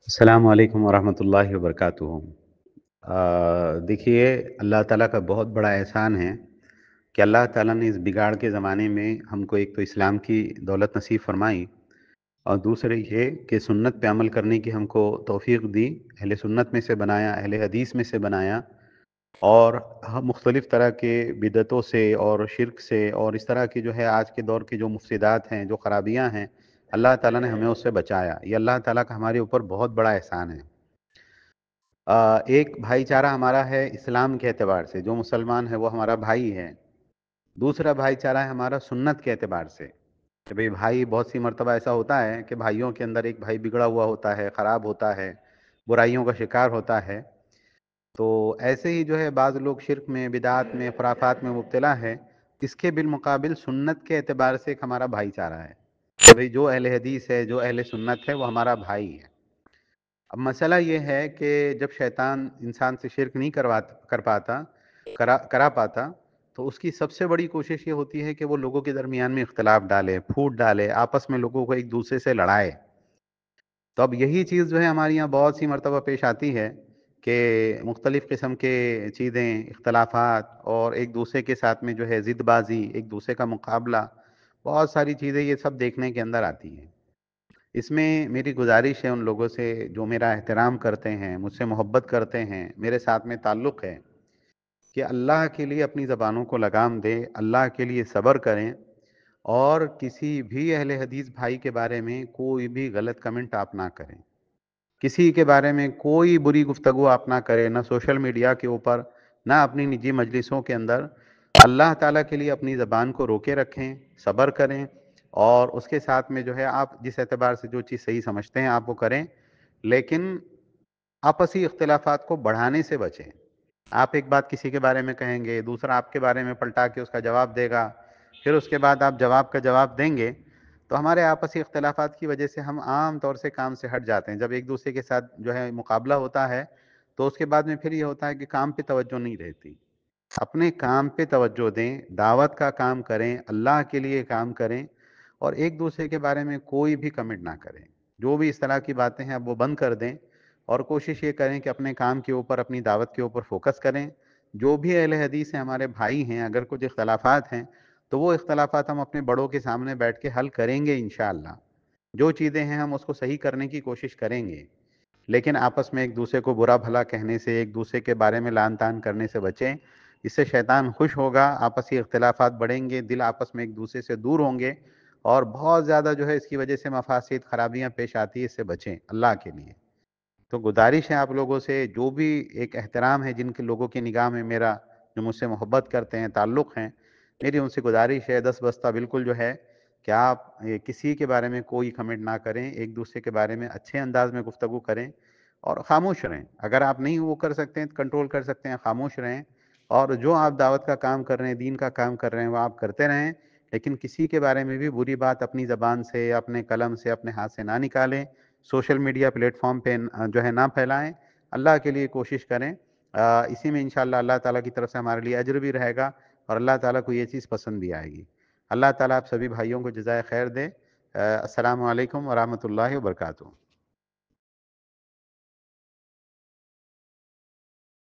अस्सलाम वालेकुम वरहमतुल्लाहि वबरकातुहू। देखिए, अल्लाह ताला का बहुत बड़ा एहसान है कि अल्लाह ताला ने इस बिगाड़ के ज़माने में हमको एक तो इस्लाम की दौलत नसीब फरमाई और दूसरे ये कि सुन्नत पे अमल करने की हमको तौफ़ीक दी, अहले सुन्नत में से बनाया, अहले हदीस में से बनाया और हम मुख्तलिफ़ तरह के बिदअतों से और शिर्क से और इस तरह की जो है आज के दौर की जो मुफ़्सिदात हैं, जो ख़राबियाँ हैं, अल्लाह ताला ने हमें उससे बचाया। ये अल्लाह ताला का हमारे ऊपर बहुत बड़ा एहसान है। एक भाईचारा हमारा है इस्लाम के एतबार से, जो मुसलमान है वो हमारा भाई है। दूसरा भाईचारा है हमारा सुन्नत के एतबार से, कि भई भाई बहुत सी मर्तबा ऐसा होता है कि भाइयों के अंदर एक भाई बिगड़ा हुआ होता है, ख़राब होता है, बुराइयों का शिकार होता है। तो ऐसे ही जो है बाज़ लोग शिर्क में, बिदअत में, खुराफात में मुब्तला है। इसके बिलमुकाबिल सुन्नत के एतबार से एक हमारा भाईचारा है, कि भई जो अहले हदीस है, जो अहले सुन्नत है वो हमारा भाई है। अब मसला ये है कि जब शैतान इंसान से शिर्क नहीं कर पाता करा करा पाता, तो उसकी सबसे बड़ी कोशिश ये होती है कि वो लोगों के दरमियान में इख्तलाफ डाले, फूट डाले, आपस में लोगों को एक दूसरे से लड़ाए। तो अब यही चीज़ जो है हमारे यहाँ बहुत सी मर्तबा पेश आती है कि मुख्तलिफ़ किस्म के चीज़ें, इख्तलाफात और एक दूसरे के साथ में जो है ज़िदबाज़ी, एक दूसरे का मुकाबला, बहुत सारी चीज़ें ये सब देखने के अंदर आती हैं। इसमें मेरी गुज़ारिश है उन लोगों से जो मेरा एहतराम करते हैं, मुझसे मोहब्बत करते हैं, मेरे साथ में ताल्लुक़ है, कि अल्लाह के लिए अपनी ज़बानों को लगाम दें, अल्लाह के लिए सब्र करें और किसी भी अहले हदीस भाई के बारे में कोई भी गलत कमेंट आप ना करें। किसी के बारे में कोई बुरी गुफ्तगू आप ना करें, ना सोशल मीडिया के ऊपर, ना अपनी निजी मजलिसों के अंदर। अल्लाह ताला के लिए अपनी ज़बान को रोके रखें, सब्र करें और उसके साथ में जो है आप जिस एतबार से जो चीज़ सही समझते हैं आप वो करें। लेकिन आपसी इख्तिलाफ़ात को बढ़ाने से बचें। आप एक बात किसी के बारे में कहेंगे, दूसरा आपके बारे में पलटा के उसका जवाब देगा, फिर उसके बाद आप जवाब का जवाब देंगे, तो हमारे आपसी इख्तिलाफ़ात की वजह से हम आम तौर से काम से हट जाते हैं। जब एक दूसरे के साथ जो है मुकाबला होता है, तो उसके बाद में फिर ये होता है कि काम पे तवज्जो नहीं रहती। अपने काम पे तवज्जो दें, दावत का काम करें, अल्लाह के लिए काम करें और एक दूसरे के बारे में कोई भी कमेंट ना करें। जो भी इस तरह की बातें हैं, अब वो बंद कर दें और कोशिश ये करें कि अपने काम के ऊपर, अपनी दावत के ऊपर फ़ोकस करें। जो भी अहले हदीस हैं, हमारे भाई हैं, अगर कुछ इख्तलाफ़ात हैं, तो वो इख्तलाफ़ात हम अपने बड़ों के सामने बैठ के हल करेंगे इंशाअल्लाह। जो चीज़ें हैं, हम उसको सही करने की कोशिश करेंगे। लेकिन आपस में एक दूसरे को बुरा भला कहने से, एक दूसरे के बारे में लान-तान करने से बचें। इससे शैतान खुश होगा, आपसी इख्तिलाफ़ात बढ़ेंगे, दिल आपस में एक दूसरे से दूर होंगे और बहुत ज़्यादा जो है इसकी वजह से मफ़ासिद, ख़राबियाँ पेश आती हैं, इससे बचें, अल्लाह के लिए। तो गुज़ारिश है आप लोगों से, जो भी एक एहतराम है जिनके लोगों की निगाह में मेरा, जो मुझसे मोहब्बत करते हैं, ताल्लुक़ हैं, मेरी उनसे गुज़ारिश है दस बस्ता बिल्कुल जो है कि आप किसी के बारे में कोई कमेंट ना करें, एक दूसरे के बारे में अच्छे अंदाज़ में गुफ्तगू करें और ख़ामोश रहें। अगर आप नहीं वो कर सकते हैं, कंट्रोल कर सकते हैं, ख़ामोश रहें और जो आप दावत का काम कर रहे हैं, दीन का काम कर रहे हैं, वो आप करते रहें। लेकिन किसी के बारे में भी बुरी बात अपनी ज़बान से, अपने कलम से, अपने हाथ से ना निकालें। सोशल मीडिया प्लेटफ़ॉर्म पे जो है ना फैलाएँ, अल्लाह के लिए कोशिश करें। इसी में इंशाअल्लाह अल्लाह ताला की तरफ से हमारे लिए अज्र भी रहेगा और अल्लाह ताला को ये चीज़ पसंद भी आएगी। अल्लाह ताला आप सभी भाइयों को जज़ाए खैर दे। अस्सलामु अलैकुम व रहमतुल्लाहि व बरकातुहू।